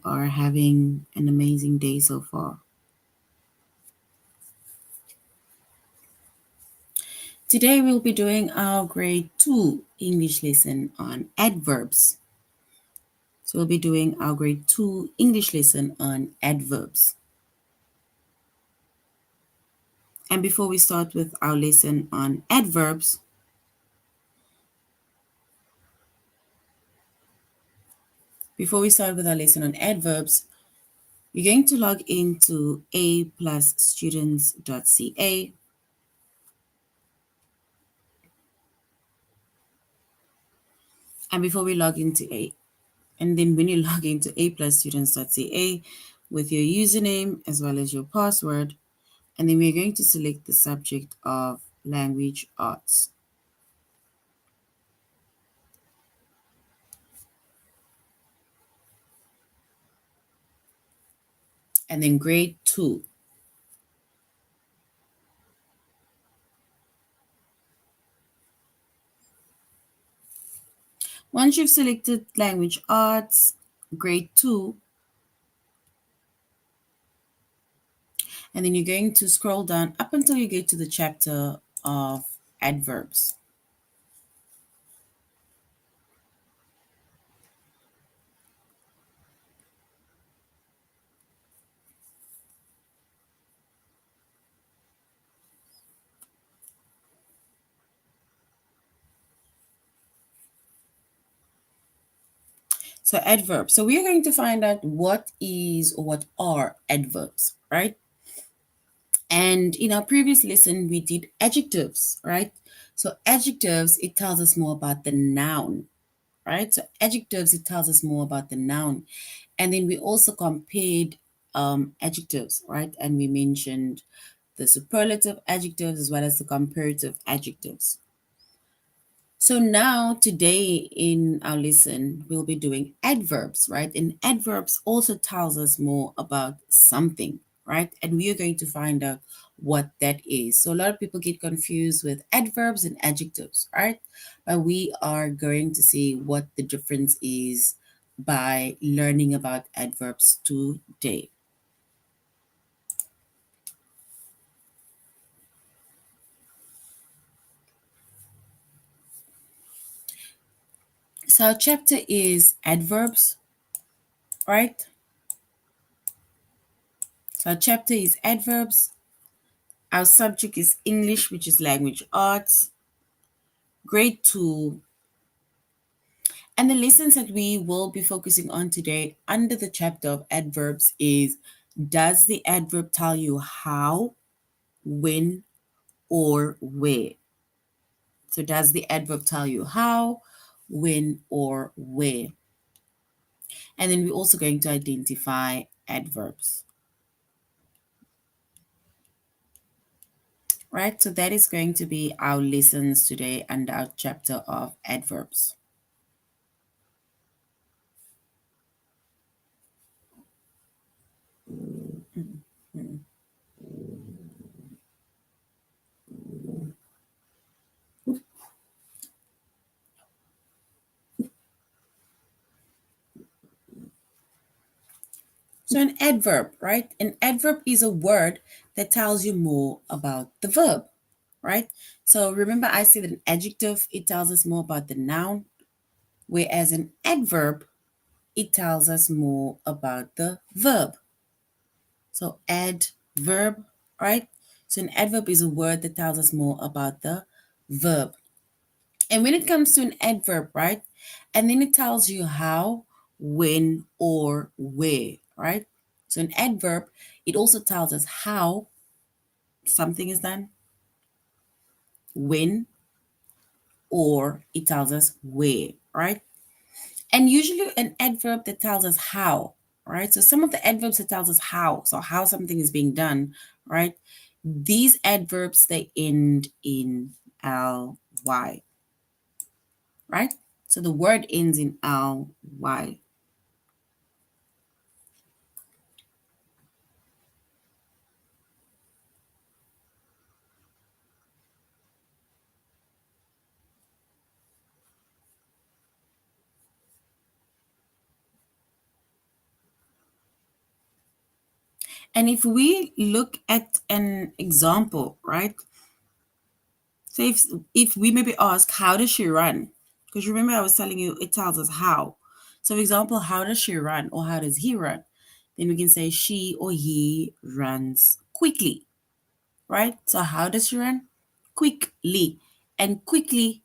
are having an amazing day so far. Today we'll be doing our grade 2 English lesson on adverbs. So we'll be doing our grade 2 English lesson on adverbs. And before we start with our lesson on adverbs, you're going to log into a+students.ca. And before we log into and then when you log into a+students.ca with your username as well as your password, and then we're going to select the subject of language arts. And then grade 2. Once you've selected language arts, grade 2, and then you're going to scroll down up until you get to the chapter of adverbs. So adverbs. So we are going to find out what is or what are adverbs, right? And in our previous lesson, we did adjectives, right? So adjectives, it tells us more about the noun, right? So adjectives, it tells us more about the noun. And then we also compared adjectives, right? And we mentioned the superlative adjectives as well as the comparative adjectives. So now today in our lesson, we'll be doing adverbs, right? And adverbs also tells us more about something, right? And we are going to find out what that is. So a lot of people get confused with adverbs and adjectives, right? But we are going to see what the difference is by learning about adverbs today. So our chapter is adverbs, right? So our chapter is adverbs. Our subject is English, which is language arts, grade 2. And the lessons that we will be focusing on today under the chapter of adverbs is, does the adverb tell you how, when, or where? So does the adverb tell you how, when, or where? And then we're also going to identify adverbs. Right, so that is going to be our lessons today under our chapter of adverbs. So an adverb, right? An adverb is a word that tells you more about the verb, right? So remember I said an adjective, it tells us more about the noun, whereas an adverb, it tells us more about the verb. So adverb, right? So an adverb is a word that tells us more about the verb. And when it comes to an adverb, right? And then it tells you how, when, or where, right? So an adverb, it also tells us how something is done, when, or it tells us where, right? And usually an adverb that tells us how, right? So some of the adverbs that tells us how, so how something is being done, right? These adverbs, they end in ly, right? So the word ends in ly. And if we look at an example, right? So if we maybe ask, how does she run? Because remember I was telling you it tells us how. So for example, how does she run or how does he run? Then we can say she or he runs quickly, right? So how does she run? Quickly. And quickly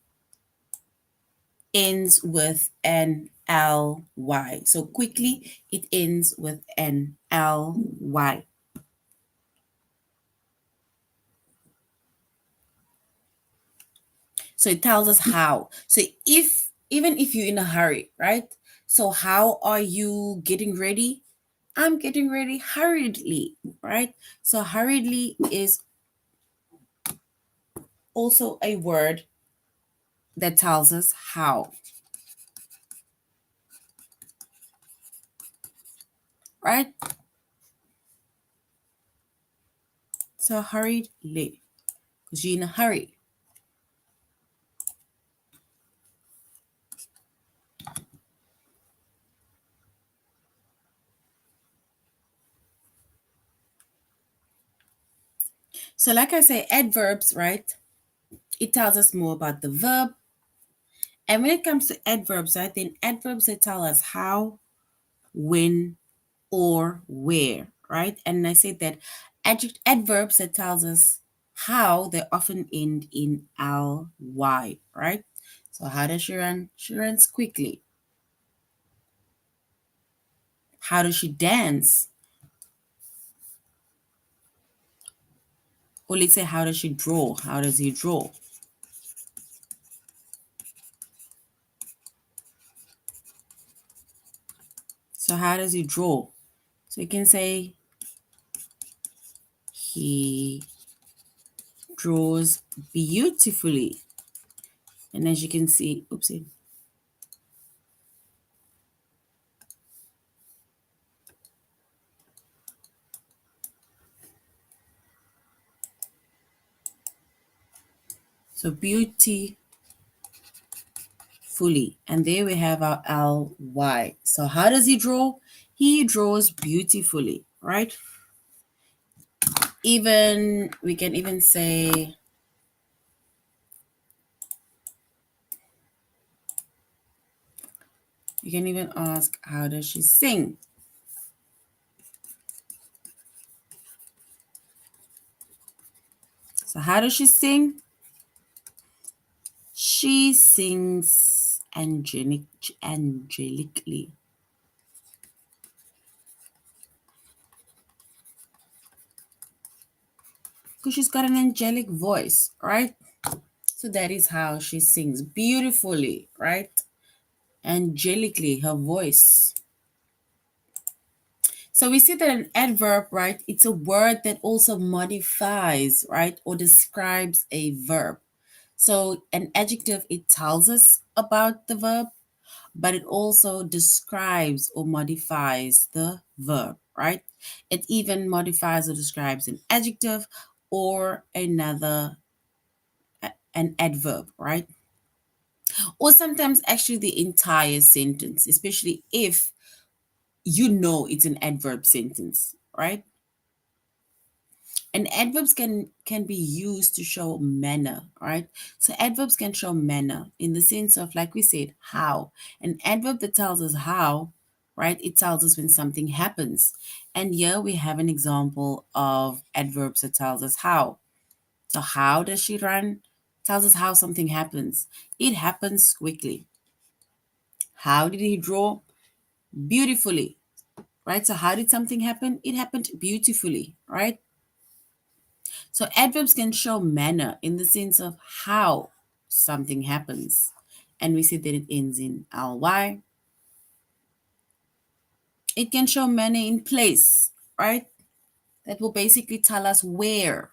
ends with an ly. So quickly, it ends with an ly. So it tells us how. So if even if you're in a hurry, right? So how are you getting ready? I'm getting ready hurriedly, right? So hurriedly is also a word that tells us how, right? So hurriedly, because you're in a hurry. So like I say, adverbs, right? It tells us more about the verb. And when it comes to adverbs, right, then adverbs they tell us how, when, or where, right? And I said that adverbs that tells us how they often end in ly, right? So how does she run? She runs quickly. How does she dance? Or let's say, how does she draw? How does he draw? So how does he draw? So you can say he draws beautifully. And as you can see, oopsie. So beauty fully. And there we have our ly. So how does he draw? He draws beautifully, right? Even we can even say you can even ask, how does she sing? So how does she sing? She sings angelically. Because she's got an angelic voice, right? So that is how she sings beautifully, right? Angelically, her voice. So we see that an adverb, right? It's a word that also modifies, right? Or describes a verb. So an adjective, it tells us about the verb, but it also describes or modifies the verb, right? It even modifies or describes an adjective or an adverb, right? Or sometimes actually the entire sentence, especially if you know it's an adverb sentence, right? And adverbs can be used to show manner, right? So adverbs can show manner in the sense of, like we said, how. An adverb that tells us how, right? It tells us when something happens. And here we have an example of adverbs that tells us how. So how does she run? Tells us how something happens. It happens quickly. How did he draw? Beautifully, right? So how did something happen? It happened beautifully, right? So adverbs can show manner in the sense of how something happens. And we see that it ends in ly. It can show manner in place, right? That will basically tell us where.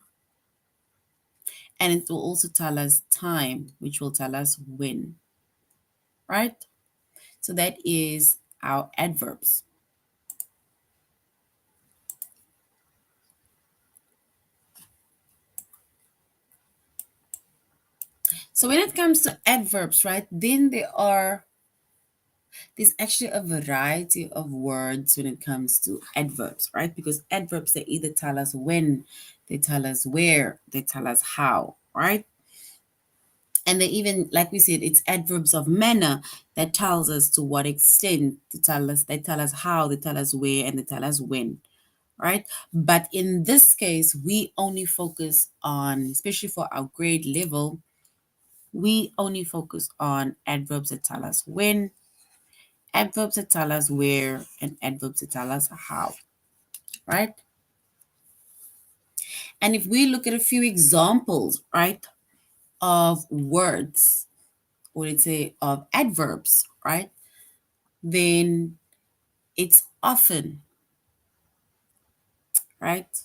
And it will also tell us time, which will tell us when, right? So that is our adverbs. So when it comes to adverbs, right, then there are There's actually a variety of words when it comes to adverbs, right? Because adverbs, they either tell us when, they tell us where, they tell us how, right? And they even, like we said, it's adverbs of manner that tells us to what extent, they tell us how, they tell us where, and they tell us when, right? But in this case, we only focus on, especially for our grade level, we only focus on adverbs that tell us when, adverbs that tell us where, and adverbs that tell us how, right? And if we look at a few examples, right, of words, or let's say of adverbs, right, then it's often, right,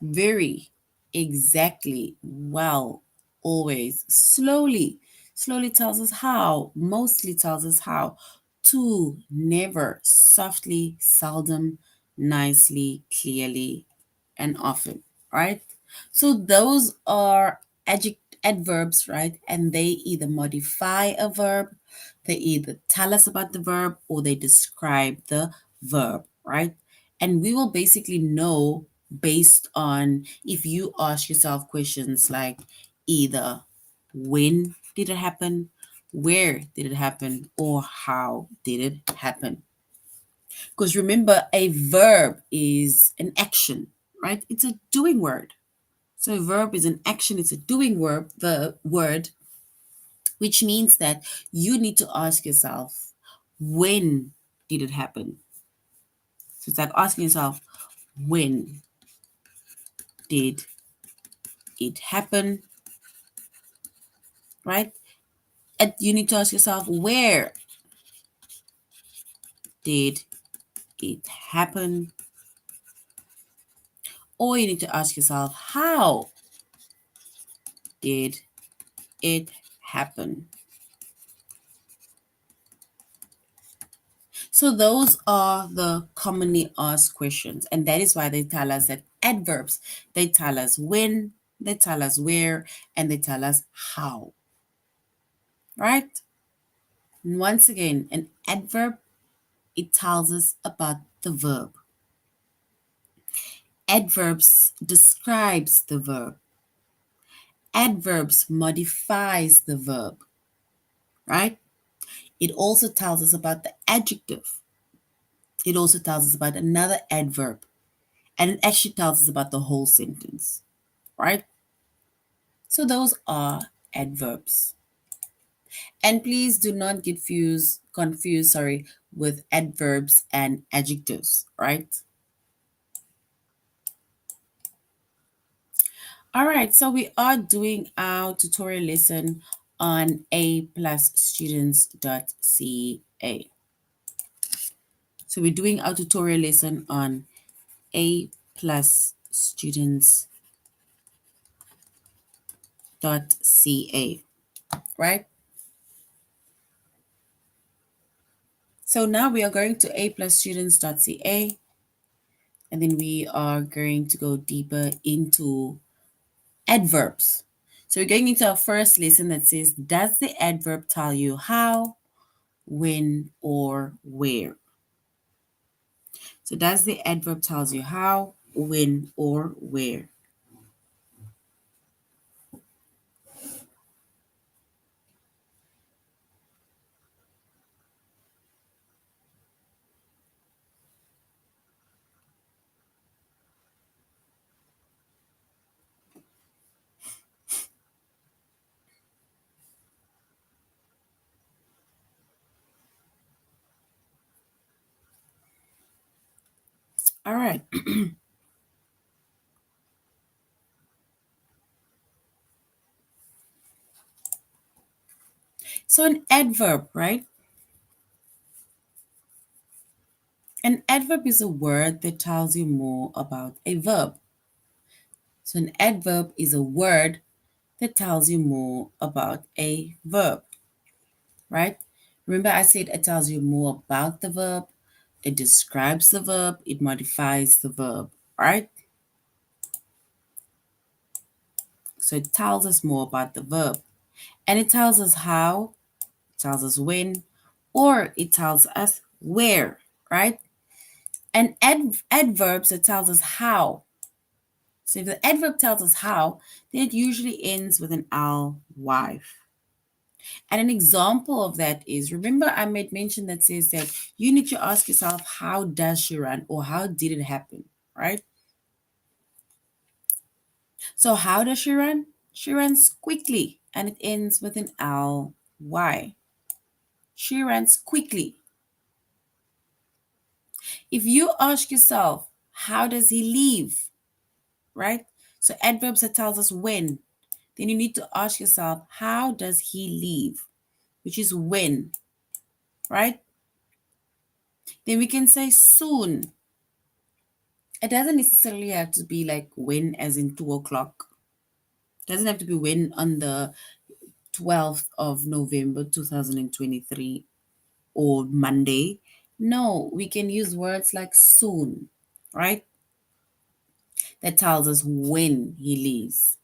very, exactly, well, always, slowly. Slowly tells us how, mostly tells us how, to, never, softly, seldom, nicely, clearly, and often, right? So those are adverbs, right? And they either modify a verb, they either tell us about the verb, or they describe the verb, right? And we will basically know based on if you ask yourself questions like either when did it happen, where did it happen, or how did it happen. Because remember, a verb is an action, right? It's a doing word. So a verb is an action, it's a doing word, which means that you need to ask yourself, when did it happen? So it's like asking yourself, when did it happen, right? And you need to ask yourself, where did it happen? Or you need to ask yourself, how did it happen? So those are the commonly asked questions. And that is why they tell us that adverbs, they tell us when, they tell us where, and they tell us how, right? And once again, an adverb, it tells us about the verb. Adverbs describes the verb. Adverbs modifies the verb, right? It also tells us about the adjective. It also tells us about another adverb. And it actually tells us about the whole sentence, right? So those are adverbs. And please do not get confused, with adverbs and adjectives, right? All right, so we are doing our tutorial lesson on aplusstudents.ca. So we're doing our tutorial lesson on aplusstudents.ca, right? So now we are going to aplusstudents.ca, and then we are going to go deeper into adverbs. So we're going into our first lesson that says, does the adverb tell you how, when, or where? So does the adverb tells you how, when, or where? All right. So an adverb, right? An adverb is a word that tells you more about a verb. So an adverb is a word that tells you more about a verb, right? Remember I said it tells you more about the verb, it describes the verb, it modifies the verb, right? So it tells us more about the verb. And it tells us how, it tells us when, or it tells us where, right? And adverbs, it tells us how. So if the adverb tells us how, then it usually ends with an ly. And an example of that is, remember I made mention that says that you need to ask yourself, how does she run, or how did it happen, right? So how does she run? She runs quickly, and it ends with an ly. She runs quickly. If you ask yourself, how does he leave, right? So adverbs that tells us when, then you need to ask yourself, how does he leave, which is when, right? Then we can say soon. It doesn't necessarily have to be like when as in 2 o'clock. It doesn't have to be when on the 12th of November 2023 or Monday. No, we can use words like soon, right? That tells us when he leaves.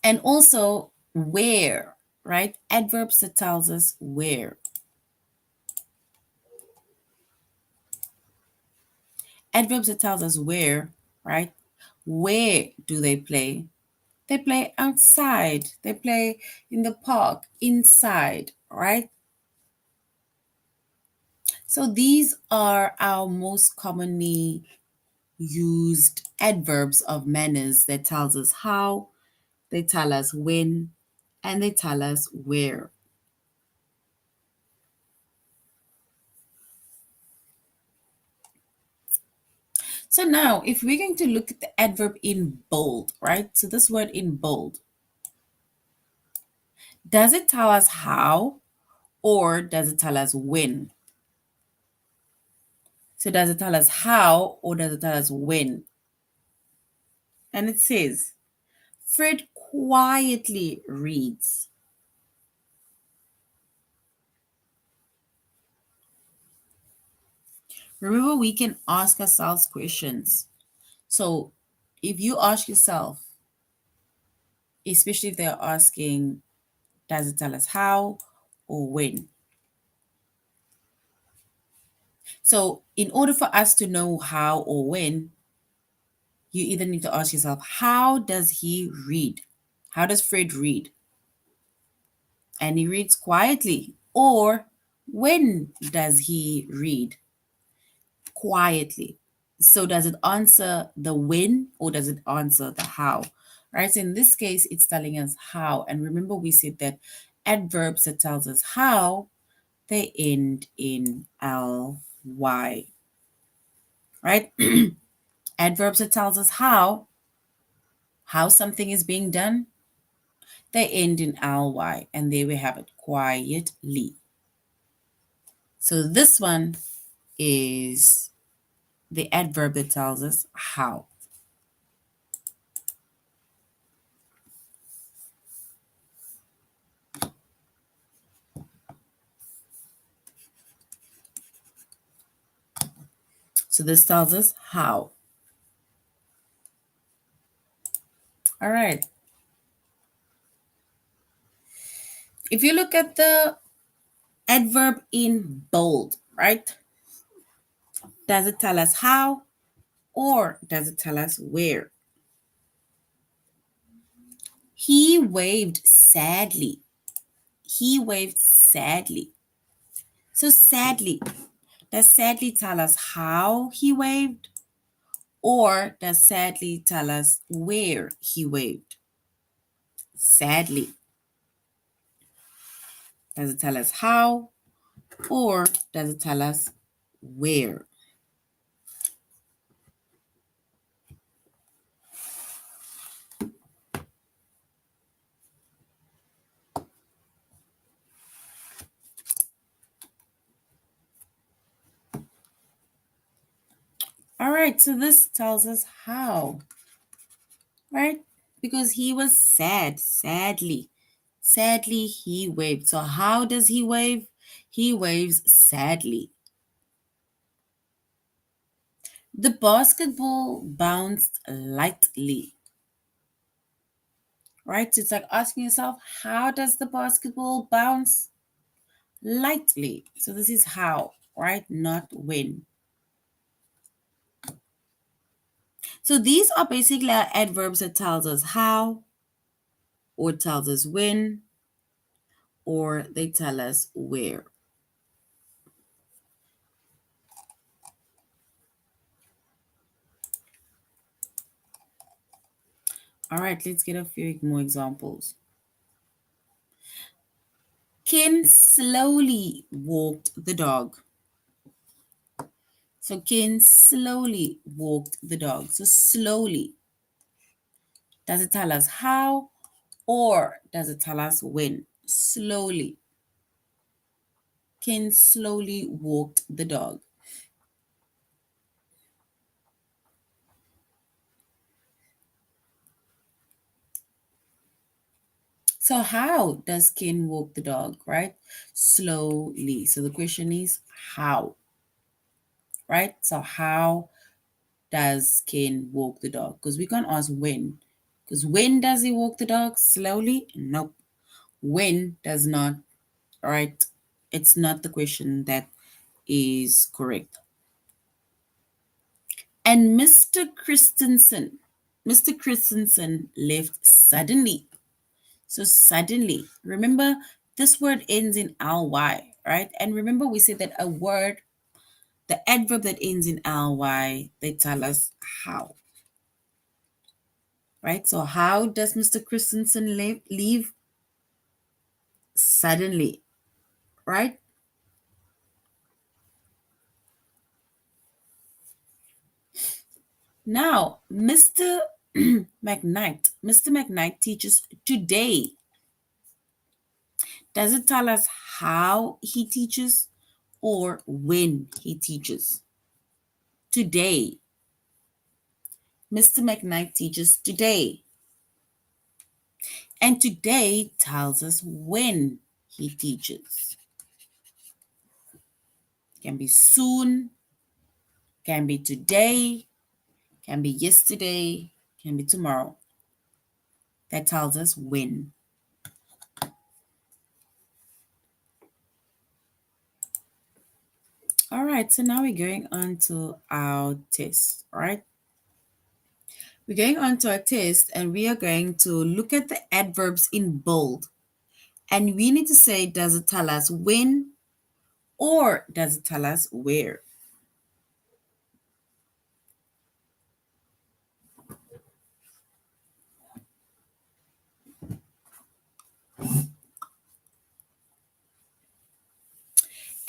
And also where, right? Adverbs that tells us where. Adverbs that tells us where, right? Where do they play? They play outside. They play in the park, inside, right? So these are our most commonly used adverbs of manners that tells us how, they tell us when, and they tell us where. So now, if we're going to look at the adverb in bold, right? So this word in bold, does it tell us how or does it tell us when? So does it tell us how or does it tell us when? And it says, Fred quietly reads. Remember, we can ask ourselves questions. So if you ask yourself, especially if they're asking, does it tell us how or when? So in order for us to know how or when, you either need to ask yourself, how does he read? How does Fred read? And he reads quietly. Or when does he read? Quietly. So does it answer the when or does it answer the how? Right? So in this case, it's telling us how. And remember, we said that adverbs that tells us how, they end in ly. Right? Adverbs that tells us how something is being done, they end in ly. And there we have it, quietly. So this one is the adverb that tells us how. So this tells us how. All right. If you look at the adverb in bold, right? Does it tell us how or does it tell us where? He waved sadly. He waved sadly. So sadly, does sadly tell us how he waved or does sadly tell us where he waved? Sadly. Does it tell us how or does it tell us where? All right, so this tells us how, right? Because he was sad, sadly. Sadly, he waved. So, how does he wave? He waves sadly. The basketball bounced lightly, right? So it's like asking yourself, how does the basketball bounce? Lightly. So this is how, right? Not when. So these are basically our adverbs that tells us how, or tells us when, or they tell us where. All right, let's get a few more examples. Ken slowly walked the dog. So Ken slowly walked the dog. So slowly. Does it tell us how, or does it tell us when? Slowly. Ken slowly walked the dog. So how does Ken walk the dog, right? Slowly. So the question is how, right? So how does Ken walk the dog? Because we can't ask when. Because when does he walk the dog? Slowly? Nope. When does not, right? It's not the question that is correct. And Mr. Christensen left suddenly. So suddenly, remember this word ends in ly, right? And remember we said that a word, the adverb that ends in ly, they tell us how, right? So how does Mr. Christensen leave? Suddenly, right? Now, Mr. McKnight teaches today. Does it tell us how he teaches or when he teaches? Today. Mr. McKnight teaches today. And today tells us when he teaches. Can be soon, can be today, can be yesterday, can be tomorrow. That tells us when. All right, so now we're going on to our test, all right? We're going on to our test and we are going to look at the adverbs in bold. And we need to say, does it tell us when or does it tell us where?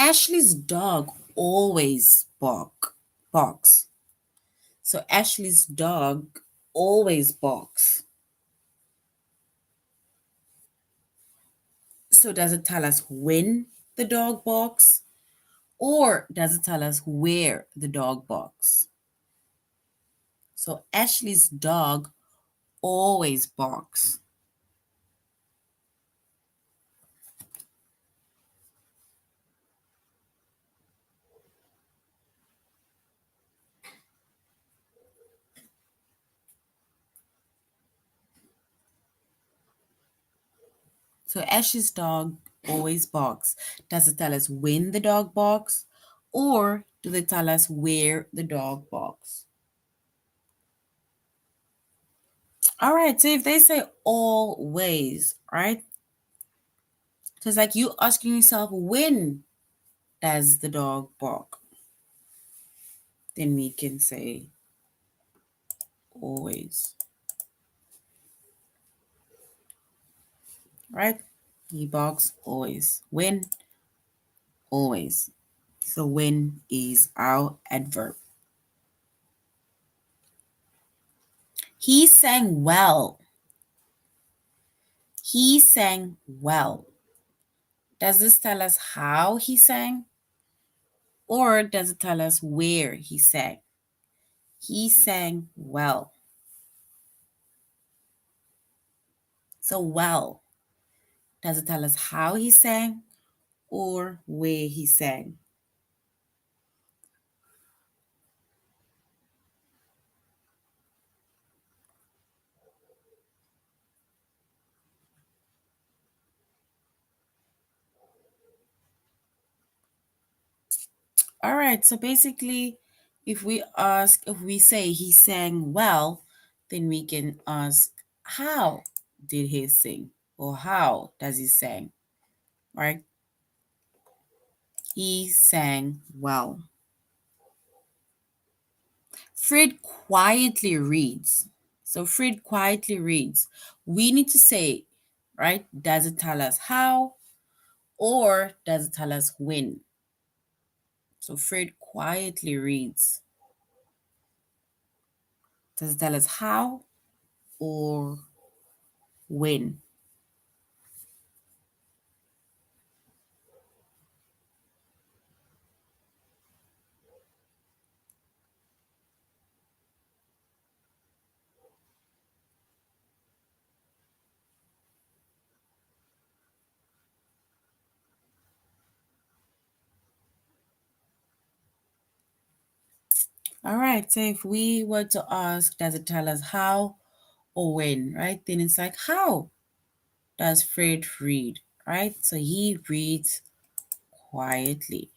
Ashley's dog always barks. So Ashley's dog always barks. So does it tell us when the dog barks or does it tell us where the dog barks? So Ashley's dog always barks. So Ashley's dog always barks. Does it tell us when the dog barks or do they tell us where the dog barks? All right, so if they say always, right? So it's like you asking yourself, when does the dog bark? Then we can say always, right? He barks always. When? Always. So when is our adverb. He sang well. He sang well. Does this tell us how he sang? Or does it tell us where he sang? He sang well. So well. Does it tell us how he sang or where he sang? All right, so basically, if we say he sang well, then we can ask, how did he sing? Or how does he sing? Right? He sang well. Fred quietly reads. So Fred quietly reads. We need to say, right? Does it tell us how or does it tell us when? So Fred quietly reads. Does it tell us how or when? All right, so if we were to ask, does it tell us how or when, right? Then it's like, how does Fred read, right? So he reads quietly.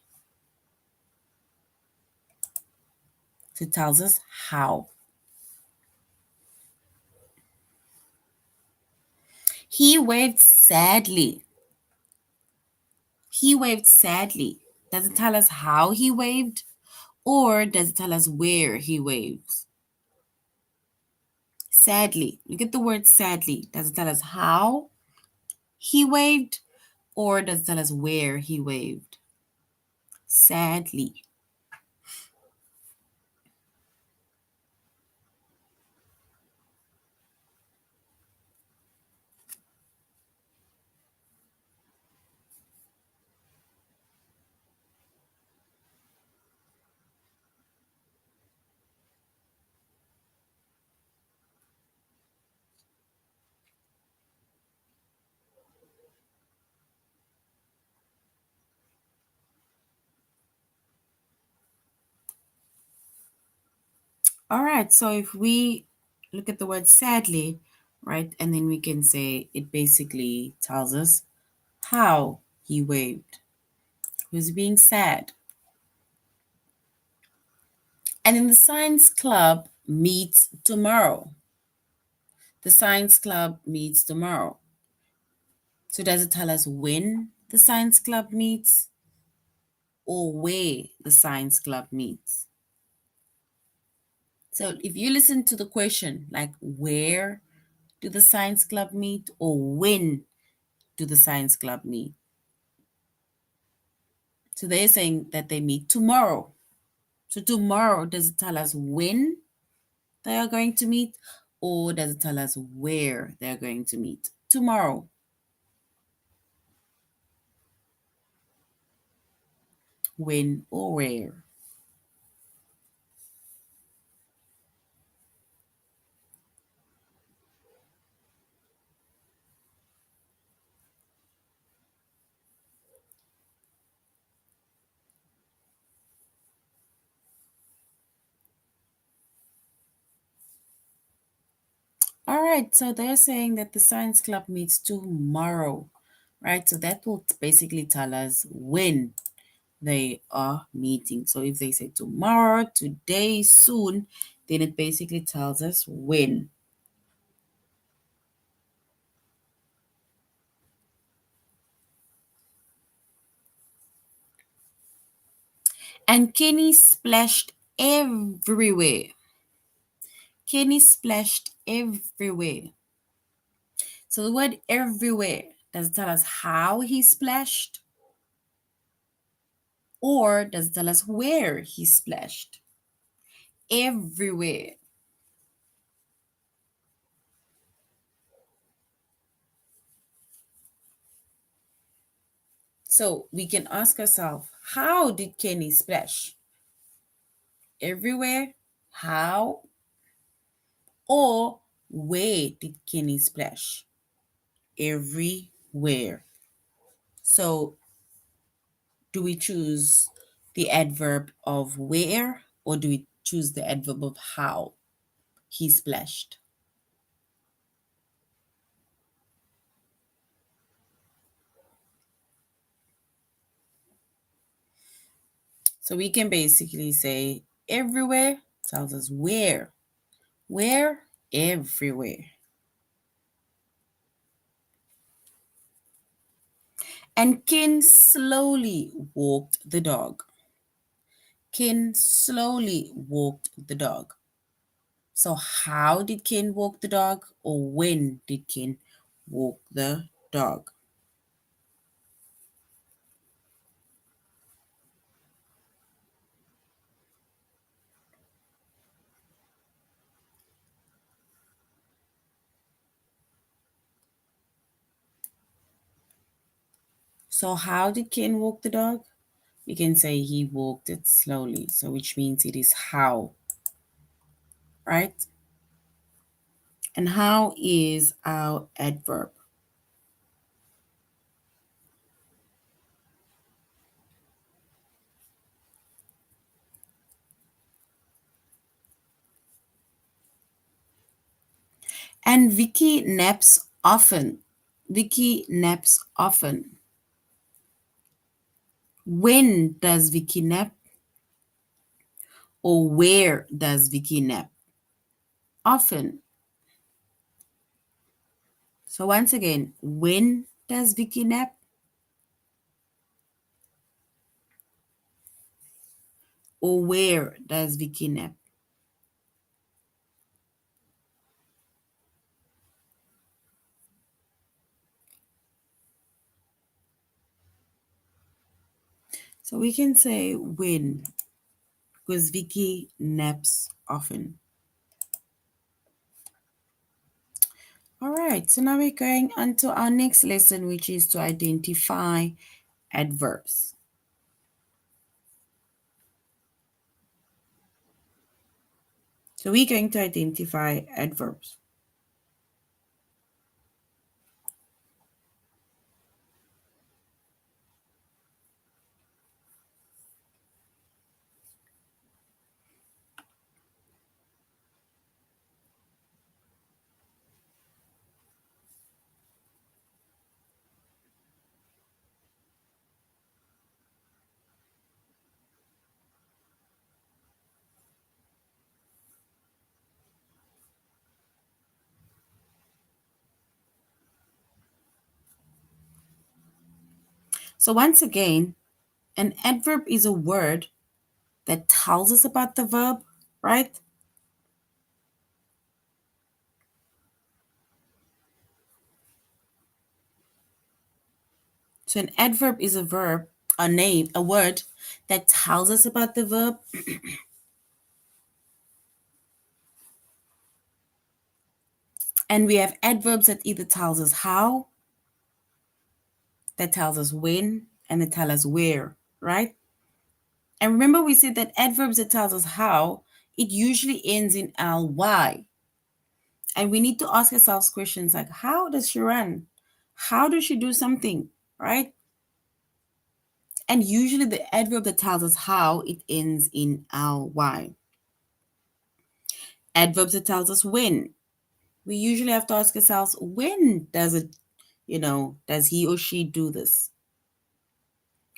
So it tells us how. He waved sadly. He waved sadly. Does it tell us how he waved or does it tell us where he waves? Sadly. Look at the word sadly. Does it tell us how he waved or does it tell us where he waved? Sadly. All right, so if we look at the word sadly, right, and then we can say it basically tells us how he waved. He was being sad. And then the science club meets tomorrow. The science club meets tomorrow. So does it tell us when the science club meets or where the science club meets? So if you listen to the question, like where do the science club meet or when do the science club meet? So they're saying that they meet tomorrow. So tomorrow, does it tell us when they are going to meet or does it tell us where they're going to meet? Tomorrow. When or where? All right, so they're saying that the science club meets tomorrow, right? So that will basically tell us when they are meeting. So if they say tomorrow, today, soon, then it basically tells us when. And Kenny splashed everywhere. Kenny splashed everywhere. So the word everywhere, does it tell us how he splashed? Or does it tell us where he splashed? Everywhere. So we can ask ourselves, how did Kenny splash? Everywhere? How? Or where did Kenny splash? Everywhere. So do we choose the adverb of where or do we choose the adverb of how he splashed? So we can basically say everywhere tells us where. Where? Everywhere. And Ken slowly walked the dog. Ken slowly walked the dog. So how did Ken walk the dog, or when did Ken walk the dog? So how did Ken walk the dog? We can say he walked it slowly, so which means it is how, right? And how is our adverb? And Vicky naps often. Vicky naps often. When does Vicky nap? Or where does Vicky nap? Often. So once again, when does Vicky nap? Or where does Vicky nap? So we can say when, because Vicky naps often. All right, so now we're going on to our next lesson, which is to identify adverbs. So we're going to identify adverbs. So once again, an adverb is a word that tells us about the verb, right? So an adverb is a verb, a name, a word that tells us about the verb. And we have adverbs that either tells us how, that tells us when, and that tell us where, right? And remember we said that adverbs that tells us how, it usually ends in ly. And we need to ask ourselves questions like, how does she run? How does she do something, right? And usually the adverb that tells us how, it ends in ly. Adverbs that tells us when. We usually have to ask ourselves, when does it, does he or she do this?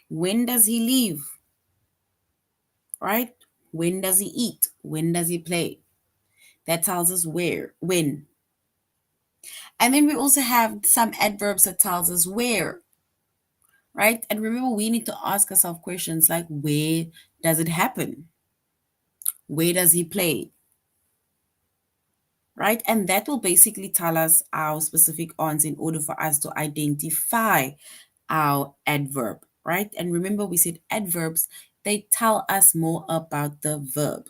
When does he leave? Right? When does he eat? When does he play? That tells us where, when. And then we also have some adverbs that tells us where, right? And remember, we need to ask ourselves questions like, where does it happen? Where does he play? Right? And that will basically tell us our specific answer in order for us to identify our adverb, right? And remember, we said adverbs, they tell us more about the verb,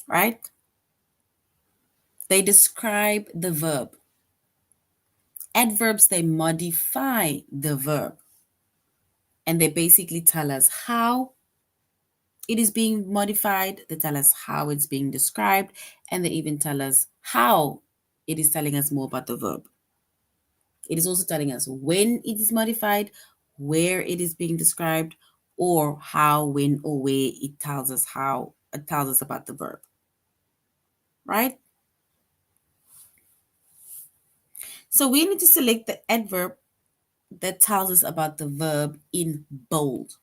right? They describe the verb. Adverbs, they modify the verb, and they basically tell us how it is being modified, they tell us how it's being described, and they even tell us how it is telling us more about the verb. It is also telling us when it is modified, where it is being described, or how, when, or where it tells us about the verb. Right? So we need to select the adverb that tells us about the verb in bold.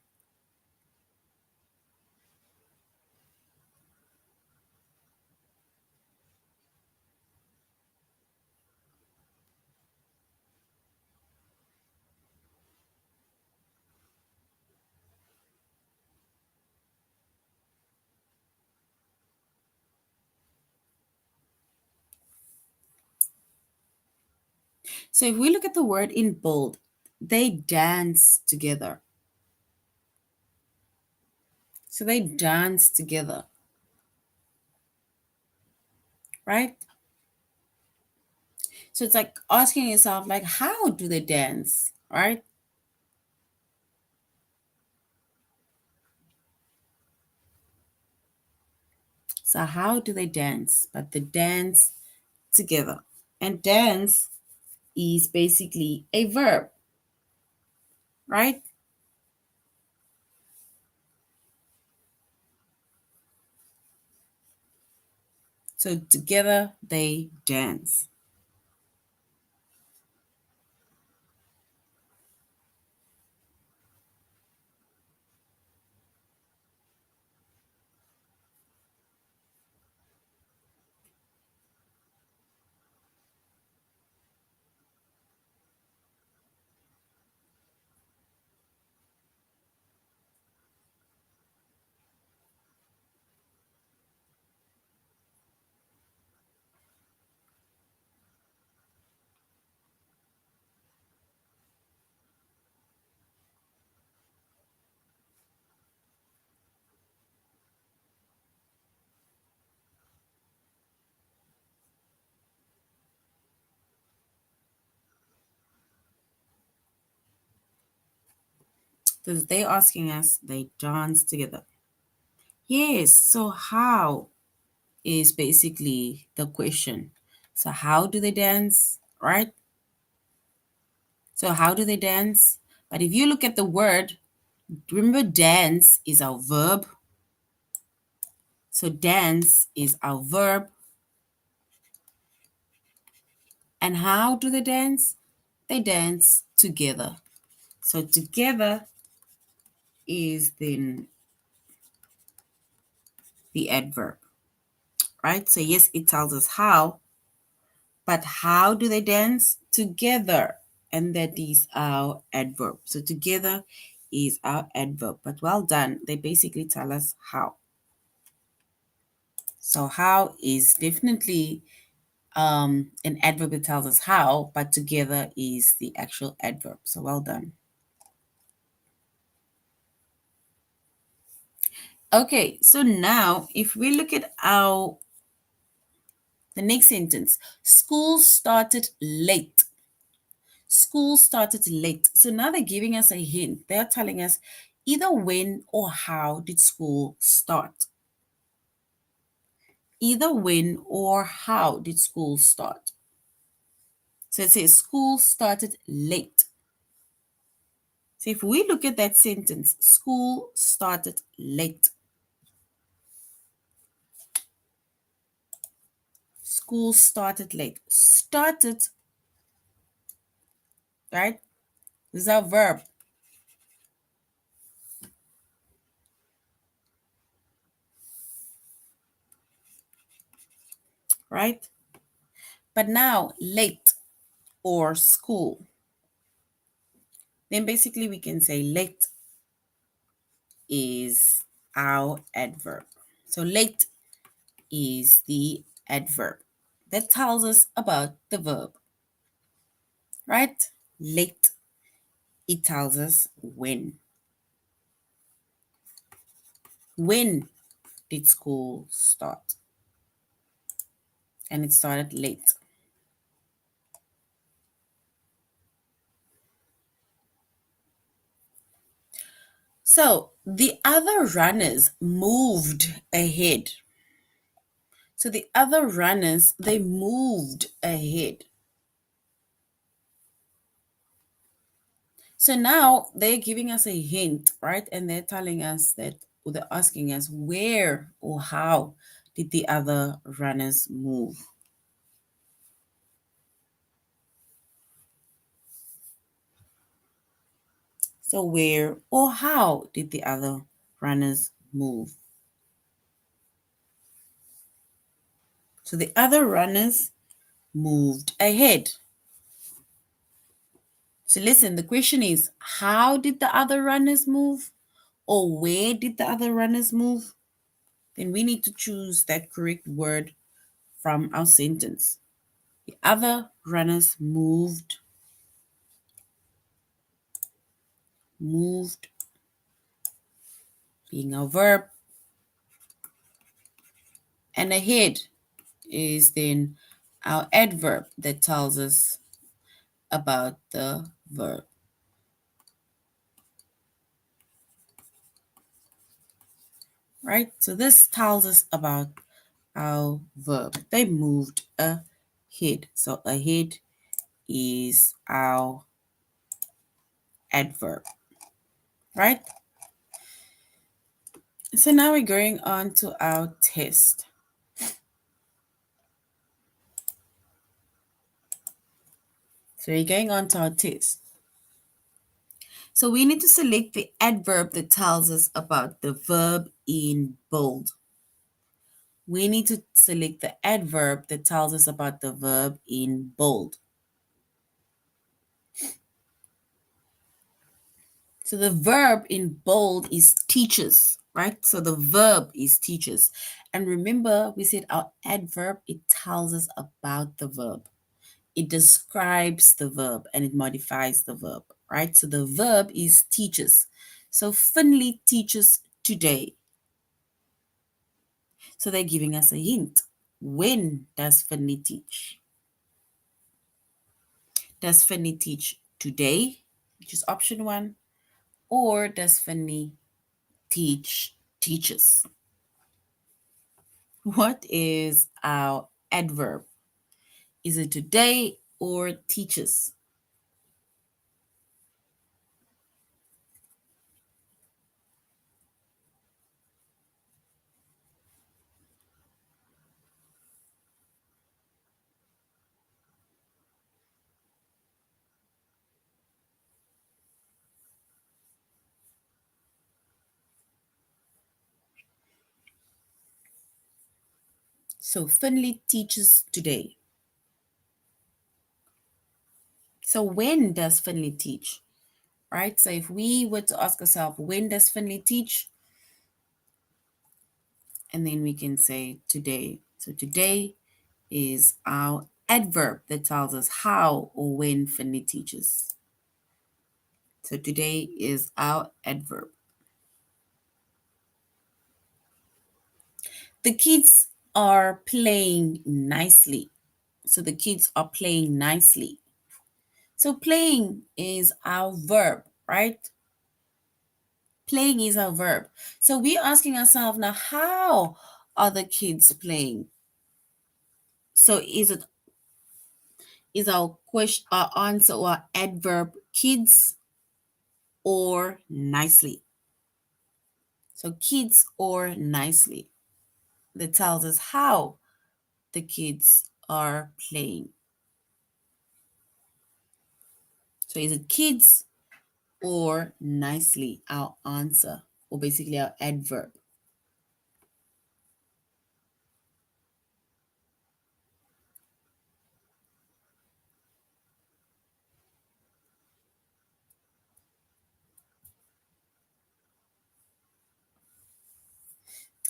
So if we look at the word in bold, they dance together. So they dance together, right? So it's like asking yourself, like, how do they dance, right? So how do they dance? But they dance together. And dance is basically a verb, right? So together they dance. So they're asking us, they dance together. Yes, so how is basically the question. So how do they dance, right? So how do they dance? But if you look at the word, remember dance is our verb. So dance is our verb. And how do they dance? They dance together. So together is then the adverb, right? So yes, it tells us how, but how do they dance? Together. And that is our adverb. So together is our adverb. But well done. They basically tell us how. So how is definitely an adverb that tells us how, but together is the actual adverb. So well done. Okay, so now if we look at the next sentence, school started late. School started late. So now they're giving us a hint. They're telling us either when or how did school start. Either when or how did school start. So it says school started late. So if we look at that sentence, school started late. School started late. Started, right? This is our verb. Right? But now late or school. Then basically we can say late is our adverb. So late is the adverb that tells us about the verb, right? Late, it tells us when. When did school start? And it started late. So the other runners moved ahead. So the other runners, they moved ahead. So now they're giving us a hint, right? And they're telling us that, or they're asking us where or how did the other runners move? So where or how did the other runners move? So the other runners moved ahead. So listen, the question is, how did the other runners move? Or where did the other runners move? Then we need to choose that correct word from our sentence. The other runners moved moved being our verb, and ahead is then our adverb that tells us about the verb. Right? So this tells us about our verb. They moved ahead. So ahead is our adverb. Right? So now we're going on to our test. So we're going on to our test. So we need to select the adverb that tells us about the verb in bold. We need to select the adverb that tells us about the verb in bold. So the verb in bold is teaches, right? So the verb is teaches. And remember, we said our adverb, it tells us about the verb. It describes the verb and it modifies the verb, right? So the verb is teaches. So Finley teaches today. So they're giving us a hint. When does Finley teach? Does Finley teach today, which is option 1, or does Finley teaches? What is our adverb? Is it today or teaches? So Finley teaches today. So when does Finley teach? Right? So if we were to ask ourselves, when does Finley teach? And then we can say today. So today is our adverb that tells us how or when Finley teaches. So today is our adverb. The kids are playing nicely. So the kids are playing nicely. So playing is our verb, right? Playing is our verb. So we're asking ourselves now, how are the kids playing? So is our question, our answer, or adverb kids or nicely? So kids or nicely. That tells us how the kids are playing. So is it kids or nicely, our answer, or basically our adverb?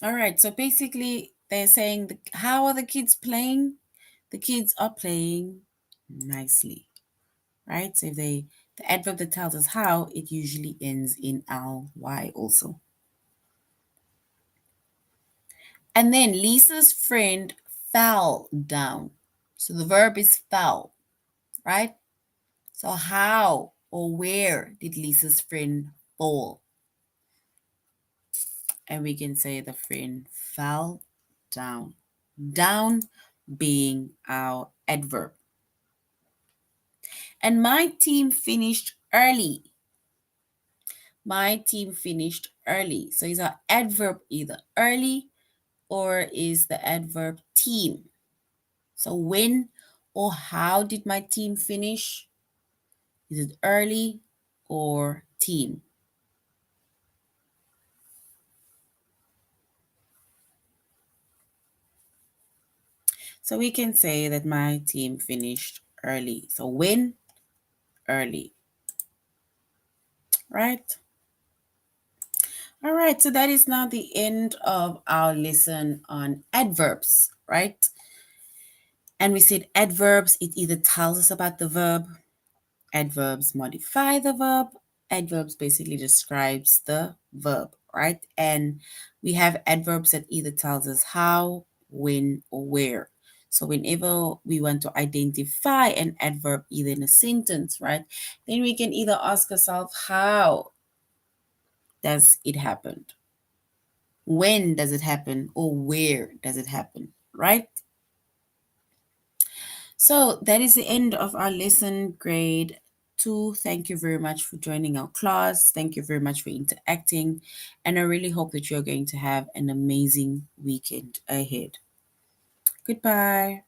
All right, so basically they're saying, how are the kids playing? The kids are playing nicely, right? So if the adverb that tells us how, it usually ends in ly also. And then Lisa's friend fell down. So the verb is fell, right? So how or where did Lisa's friend fall? And we can say the friend fell down. Down being our adverb. And my team finished early. My team finished early. So is our adverb either early or is the adverb team? So when or how did my team finish? Is it early or team? So we can say that my team finished early. So when? Early. Right? All right, so that is now the end of our lesson on adverbs, right? And we said adverbs, it either tells us about the verb, adverbs modify the verb, Adverbs basically describes the verb, right? And we have adverbs that either tells us how, when, or where. So whenever we want to identify an adverb either in a sentence, right, then we can either ask ourselves, how does it happen? When does it happen? Or where does it happen, right? So that is the end of our lesson, grade 2. Thank you very much for joining our class. Thank you very much for interacting. And I really hope that you're going to have an amazing weekend ahead. Goodbye.